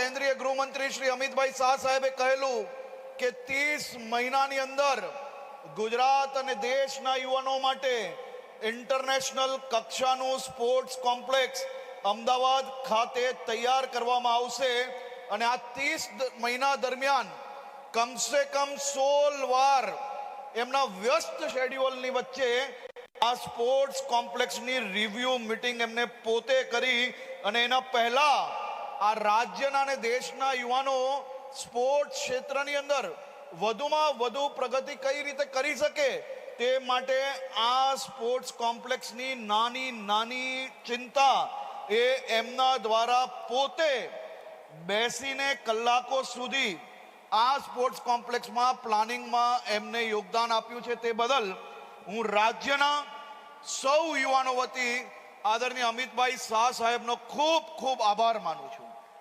કેન્દ્રીય ગૃહમંત્રી શ્રી અમિતભાઈ શાહ સાહેબે કહેલું કે 30 મહિનાની અંદર ગુજરાત અને દેશના યુવાનો માટે ઇન્ટરનેશનલ કક્ષાનું સ્પોર્ટ્સ કોમ્પ્લેક્સ અમદાવાદ ખાતે તૈયાર કરવામાં આવશે અને આ 30 મહિના દરમિયાન કમસે કમ 16 વાર એમના વ્યસ્ત શેડ્યુલની વચ્ચે આ સ્પોર્ટ્સ કોમ્પ્લેક્સની રિવ્યુ મીટિંગ એમને પોતે કરી અને એના પહેલા આ રાજ્યના અને દેશના યુવાનો સ્પોર્ટ્સ ક્ષેત્રની અંદર વધુમાં વધુ પ્રગતિ કઈ રીતે કરી શકે તે માટે આ સ્પોર્ટ્સ કોમ્પ્લેક્સની નાની નાની ચિંતા એ એમના દ્વારા પોતે બેસીને કલાકો સુધી આ સ્પોર્ટ્સ કોમ્પ્લેક્સમાં પ્લાનિંગમાં એમને યોગદાન આપ્યું છે તે બદલ હું રાજ્યના સૌ યુવાનો વતી આદરણીય અમિતભાઈ શાહ સાહેબનો ખૂબ ખૂબ આભાર માનું છું।